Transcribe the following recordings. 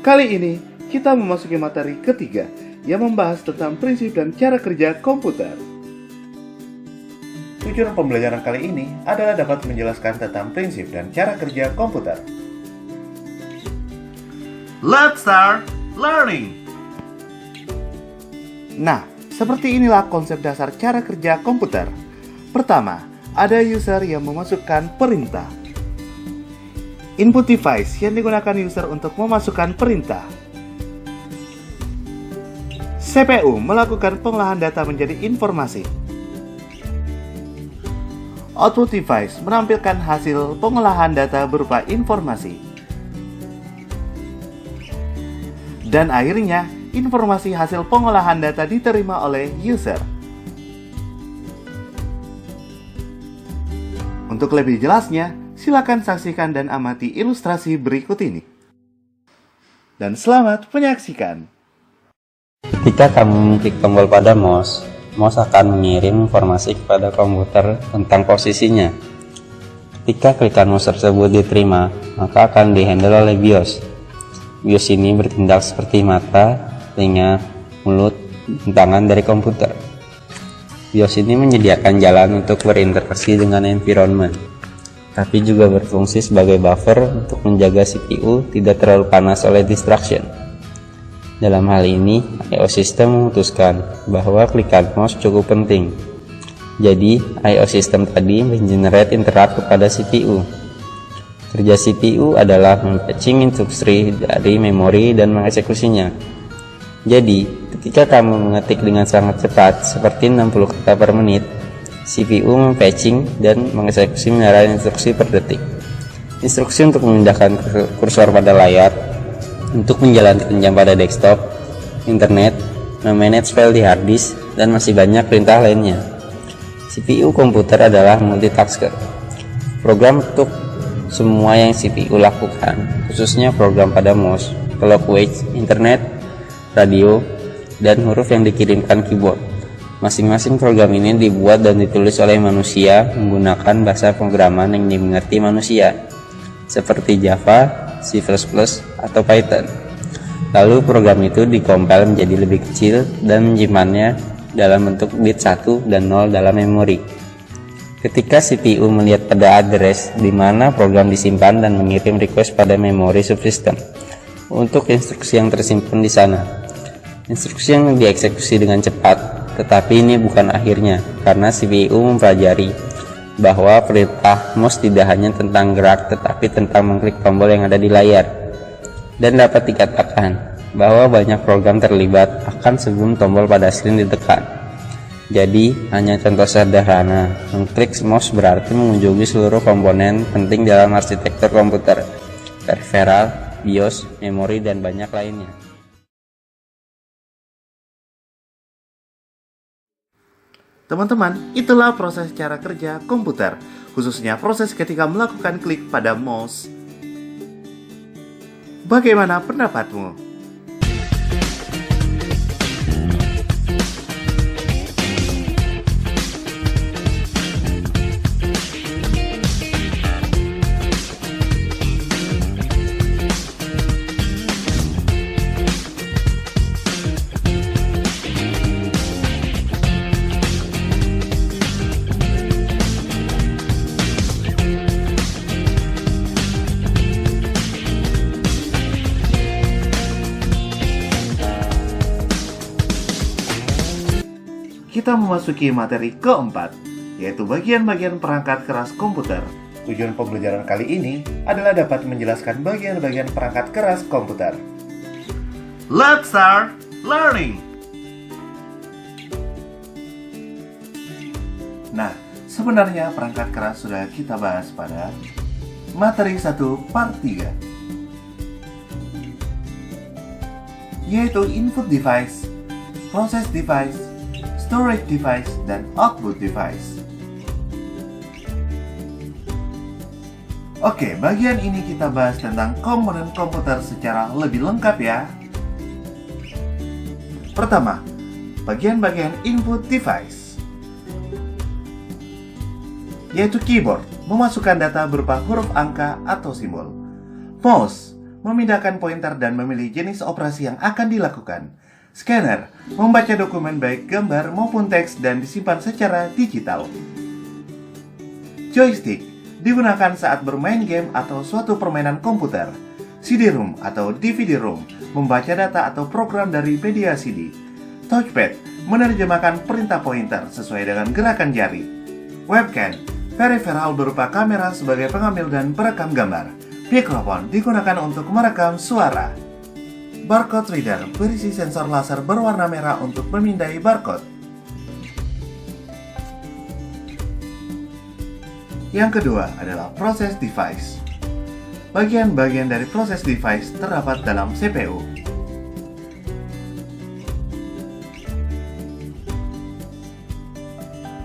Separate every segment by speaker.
Speaker 1: Kali ini kita memasuki materi ketiga yang membahas tentang prinsip dan cara kerja komputer. Tujuan pembelajaran kali ini adalah dapat menjelaskan tentang prinsip dan cara kerja komputer. Let's start learning! Nah, seperti inilah konsep dasar cara kerja komputer. Pertama, ada user yang memasukkan perintah. Input device yang digunakan user untuk memasukkan perintah. CPU melakukan pengolahan data menjadi informasi. Output device menampilkan hasil pengolahan data berupa informasi. Dan akhirnya, informasi hasil pengolahan data diterima oleh user. Untuk lebih jelasnya, silakan saksikan dan amati ilustrasi berikut ini. Dan selamat menyaksikan.
Speaker 2: Ketika kamu mengklik tombol pada mouse akan mengirim informasi kepada komputer tentang posisinya. Ketika klikan mouse tersebut diterima, maka akan dihandle oleh BIOS. BIOS ini bertindak seperti mata, telinga, mulut, dan tangan dari komputer. BIOS ini menyediakan jalan untuk berinteraksi dengan environment, tapi juga berfungsi sebagai buffer untuk menjaga CPU tidak terlalu panas oleh distraction. Dalam hal ini, I/O system memutuskan bahwa klikan mouse cukup penting. Jadi, I/O system tadi mengenerate interrupt kepada CPU. Kerja CPU adalah memfetching instruksi dari memori dan mengeksekusinya. Jadi, ketika kamu mengetik dengan sangat cepat, seperti 60 kata per menit, CPU memfetching dan mengeksekusi menara instruksi per detik. Instruksi untuk memindahkan kursor pada layar, untuk menjalankan jam pada desktop, internet, memanage file di hard disk, dan masih banyak perintah lainnya. CPU komputer adalah multitasker. Program untuk semua yang CPU lakukan, khususnya program pada mouse, clock watch, internet, radio, dan huruf yang dikirimkan keyboard. Masing-masing program ini dibuat dan ditulis oleh manusia menggunakan bahasa pemrograman yang dimengerti manusia, seperti Java, C++, atau Python. Lalu program itu dikompil menjadi lebih kecil dan menyimpannya dalam bentuk bit 1 dan 0 dalam memori. Ketika CPU melihat pada address di mana program disimpan dan mengirim request pada memori subsystem untuk instruksi yang tersimpan di sana. Instruksi yang dieksekusi dengan cepat, tetapi ini bukan akhirnya, karena CPU mempelajari bahwa perintah mouse tidak hanya tentang gerak tetapi tentang mengklik tombol yang ada di layar, dan dapat dikatakan bahwa banyak program terlibat akan sebelum tombol pada screen ditekan. Jadi hanya contoh sederhana, mengklik mouse berarti mengunjungi seluruh komponen penting dalam arsitektur komputer, peripheral, BIOS, memori, dan banyak lainnya.
Speaker 1: Teman-teman, itulah proses cara kerja komputer, khususnya proses ketika melakukan klik pada mouse. Bagaimana pendapatmu? Kita memasuki materi keempat, yaitu bagian-bagian perangkat keras komputer. Tujuan pembelajaran kali ini adalah dapat menjelaskan bagian-bagian perangkat keras komputer. Let's start learning! Nah, sebenarnya perangkat keras sudah kita bahas pada materi 1 part 3, yaitu input device, process device, storage device, dan output device. Oke, bagian ini kita bahas tentang komponen komputer secara lebih lengkap ya. Pertama, bagian-bagian input device, yaitu keyboard, memasukkan data berupa huruf angka atau simbol. Mouse memindahkan pointer dan memilih jenis operasi yang akan dilakukan. Scanner, membaca dokumen baik gambar maupun teks dan disimpan secara digital. Joystick, digunakan saat bermain game atau suatu permainan komputer. CD-ROM atau DVD-ROM, membaca data atau program dari media CD. Touchpad, menerjemahkan perintah pointer sesuai dengan gerakan jari. Webcam, peripheral berupa kamera sebagai pengambil dan perekam gambar. Mikrofon digunakan untuk merekam suara. Barcode reader berisi sensor laser berwarna merah untuk memindai barcode. Yang kedua adalah proses device. Bagian-bagian dari proses device terdapat dalam CPU.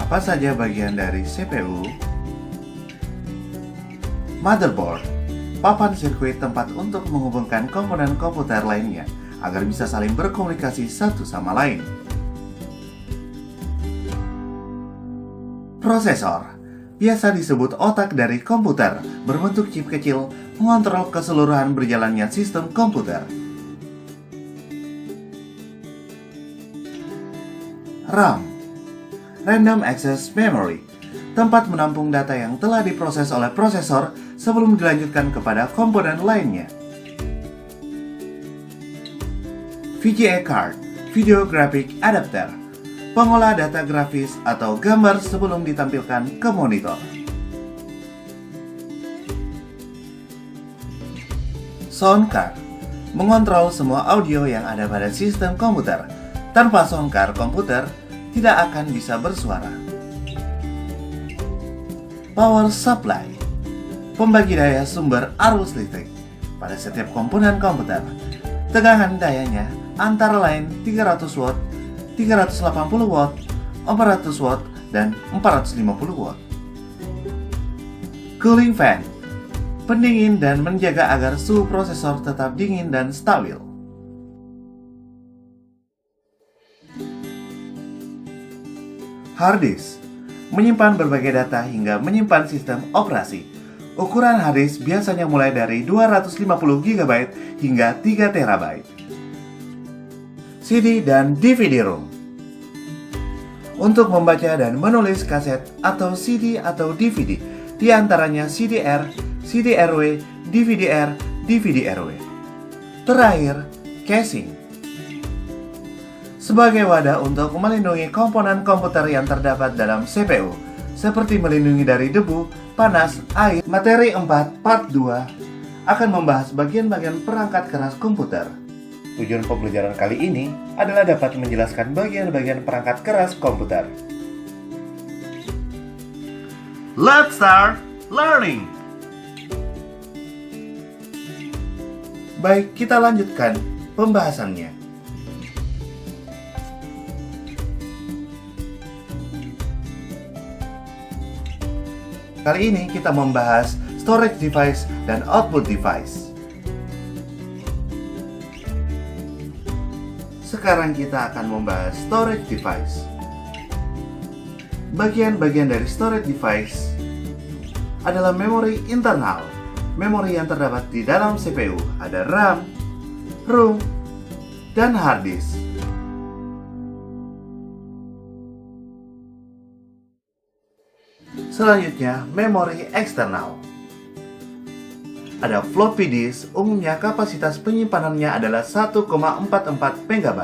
Speaker 1: Apa saja bagian dari CPU? Motherboard, papan sirkuit tempat untuk menghubungkan komponen komputer lainnya agar bisa saling berkomunikasi satu sama lain. Prosesor, biasa disebut otak dari komputer, berbentuk chip kecil, mengontrol keseluruhan berjalannya sistem komputer. RAM, Random Access Memory, tempat menampung data yang telah diproses oleh prosesor sebelum dilanjutkan kepada komponen lainnya. VGA card, Video Graphic Adapter, pengolah data grafis atau gambar sebelum ditampilkan ke monitor. Sound card, mengontrol semua audio yang ada pada sistem komputer. Tanpa sound card, komputer tidak akan bisa bersuara. Power supply, pembagi daya sumber arus listrik pada setiap komponen komputer. Tegangan dayanya antara lain 300 watt, 380 watt, 400 watt, dan 450 watt. Cooling fan, pendingin dan menjaga agar suhu prosesor tetap dingin dan stabil. Hard disk, menyimpan berbagai data hingga menyimpan sistem operasi. Ukuran hard disk biasanya mulai dari 250 GB hingga 3 TB. CD dan DVD-ROM, untuk membaca dan menulis kaset atau CD atau DVD, di antaranya CDR, CD-RW, DVD-R, DVD-RW. Terakhir, casing, sebagai wadah untuk melindungi komponen komputer yang terdapat dalam CPU, seperti melindungi dari debu, panas, air. Materi 4 part 2 akan membahas bagian-bagian perangkat keras komputer. Tujuan pembelajaran kali ini adalah dapat menjelaskan bagian-bagian perangkat keras komputer. Let's start learning! Baik, kita lanjutkan pembahasannya. Kali ini kita membahas storage device dan output device. Sekarang kita akan membahas storage device. Bagian-bagian dari storage device adalah memori internal. Memori yang terdapat di dalam CPU ada RAM, ROM, dan hard disk. Selanjutnya, memori eksternal. Ada floppy disk, umumnya kapasitas penyimpanannya adalah 1,44 MB.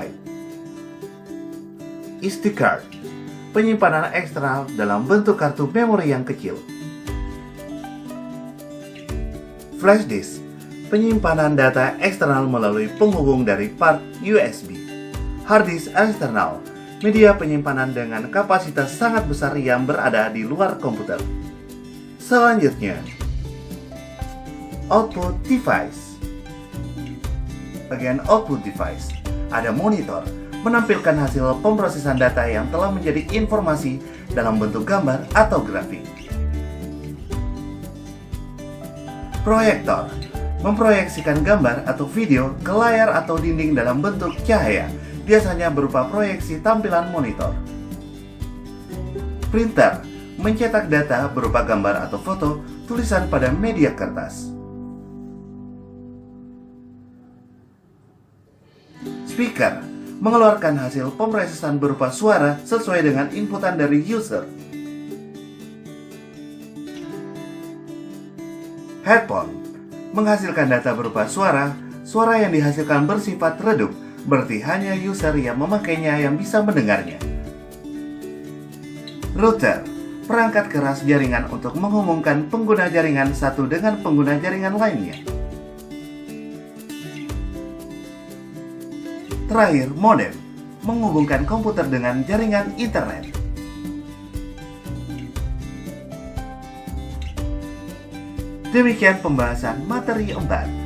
Speaker 1: SD card, penyimpanan eksternal dalam bentuk kartu memori yang kecil. Flash disk, penyimpanan data eksternal melalui penghubung dari port USB. Hard disk eksternal, media penyimpanan dengan kapasitas sangat besar yang berada di luar komputer. Selanjutnya, output device. Bagian output device, ada monitor, menampilkan hasil pemrosesan data yang telah menjadi informasi dalam bentuk gambar atau grafik. Proyektor, memproyeksikan gambar atau video ke layar atau dinding dalam bentuk cahaya, biasanya berupa proyeksi tampilan monitor. Printer, mencetak data berupa gambar atau foto, tulisan pada media kertas. Speaker mengeluarkan hasil pemrosesan berupa suara sesuai dengan inputan dari user. Headphone menghasilkan data berupa suara yang dihasilkan bersifat redup, berarti hanya user yang memakainya yang bisa mendengarnya. Router, perangkat keras jaringan untuk menghubungkan pengguna jaringan satu dengan pengguna jaringan lainnya. Terakhir, modem, menghubungkan komputer dengan jaringan internet. Demikian pembahasan materi 4.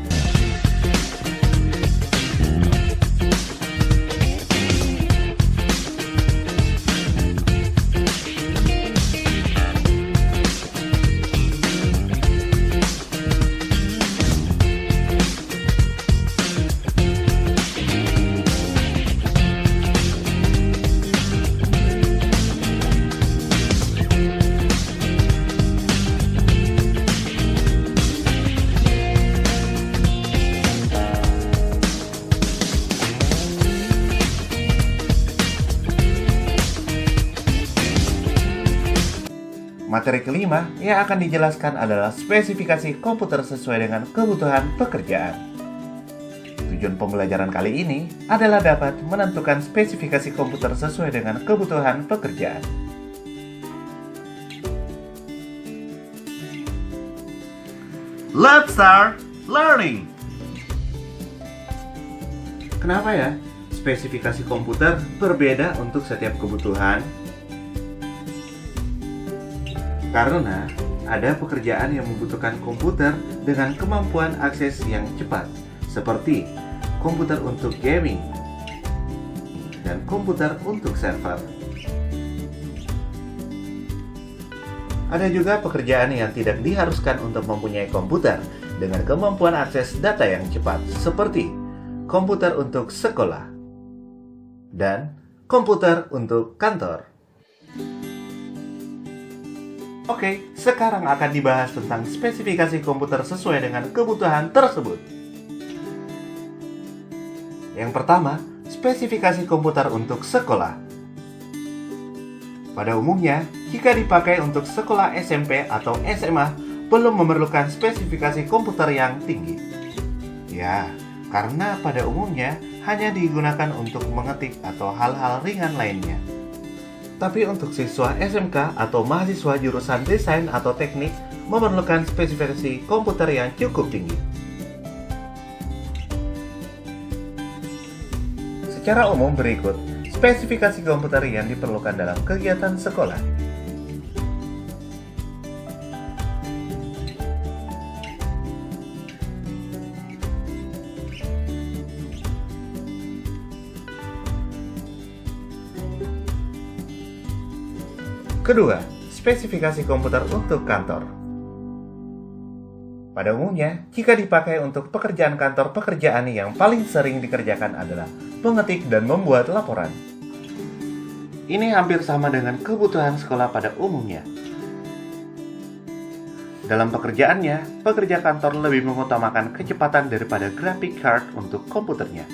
Speaker 1: Materi kelima yang akan dijelaskan adalah spesifikasi komputer sesuai dengan kebutuhan pekerjaan. Tujuan pembelajaran kali ini adalah dapat menentukan spesifikasi komputer sesuai dengan kebutuhan pekerjaan. Let's start learning! Kenapa ya spesifikasi komputer berbeda untuk setiap kebutuhan? Karena ada pekerjaan yang membutuhkan komputer dengan kemampuan akses yang cepat, seperti komputer untuk gaming dan komputer untuk server. Ada juga pekerjaan yang tidak diharuskan untuk mempunyai komputer dengan kemampuan akses data yang cepat, seperti komputer untuk sekolah dan komputer untuk kantor. Oke, sekarang akan dibahas tentang spesifikasi komputer sesuai dengan kebutuhan tersebut. Yang pertama, spesifikasi komputer untuk sekolah. Pada umumnya, jika dipakai untuk sekolah SMP atau SMA, belum memerlukan spesifikasi komputer yang tinggi. Ya, karena pada umumnya hanya digunakan untuk mengetik atau hal-hal ringan lainnya. Tapi untuk siswa SMK atau mahasiswa jurusan desain atau teknik memerlukan spesifikasi komputer yang cukup tinggi. Secara umum berikut spesifikasi komputer yang diperlukan dalam kegiatan sekolah. Kedua, spesifikasi komputer untuk kantor. Pada umumnya, jika dipakai untuk pekerjaan kantor, pekerjaan yang paling sering dikerjakan adalah mengetik dan membuat laporan. Ini hampir sama dengan kebutuhan sekolah pada umumnya. Dalam pekerjaannya, pekerja kantor lebih mengutamakan kecepatan daripada graphic card untuk komputernya.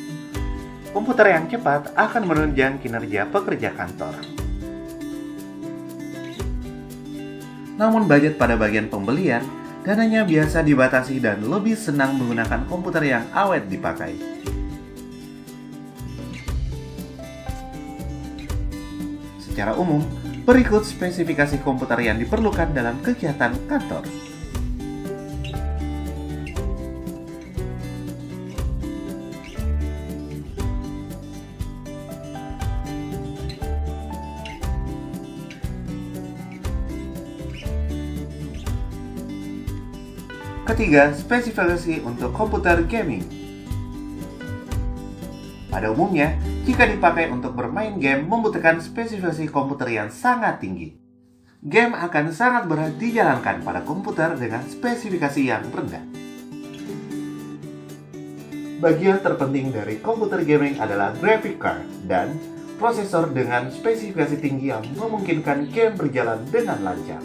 Speaker 1: Komputer yang cepat akan menunjang kinerja pekerja kantor. Namun budget pada bagian pembelian, dananya biasa dibatasi dan lebih senang menggunakan komputer yang awet dipakai. Secara umum, berikut spesifikasi komputer yang diperlukan dalam kegiatan kantor. Ketiga, spesifikasi untuk komputer gaming. Pada umumnya, jika dipakai untuk bermain game membutuhkan spesifikasi komputer yang sangat tinggi. Game akan sangat berat dijalankan pada komputer dengan spesifikasi yang rendah. Bagian terpenting dari komputer gaming adalah graphic card dan prosesor dengan spesifikasi tinggi yang memungkinkan game berjalan dengan lancar.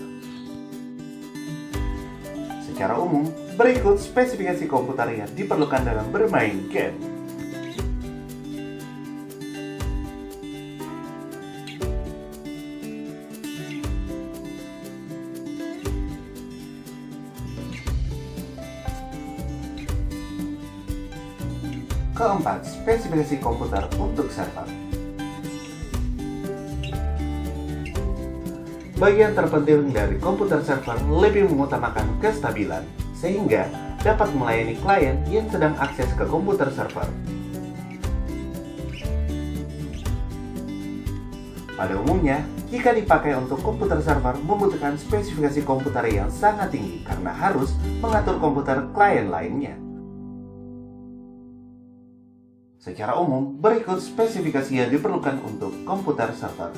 Speaker 1: Secara umum, berikut spesifikasi komputer yang diperlukan dalam bermain game. Keempat, spesifikasi komputer untuk server. Bagian terpenting dari komputer server lebih mengutamakan kestabilan, sehingga dapat melayani klien yang sedang akses ke komputer server. Pada umumnya, jika dipakai untuk komputer server membutuhkan spesifikasi komputer yang sangat tinggi karena harus mengatur komputer klien lainnya. Secara umum, berikut spesifikasi yang diperlukan untuk komputer server.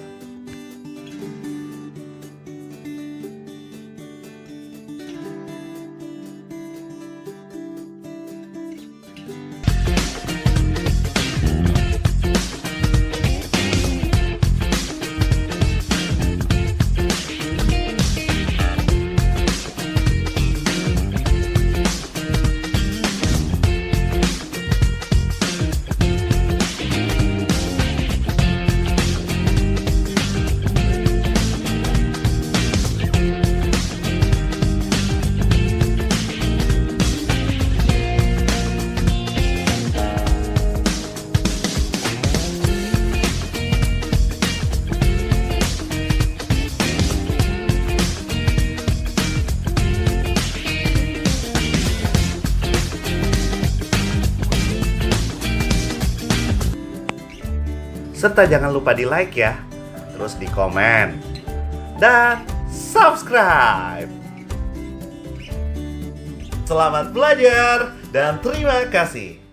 Speaker 1: Serta jangan lupa di like ya, terus di komen, dan subscribe. Selamat belajar dan terima kasih.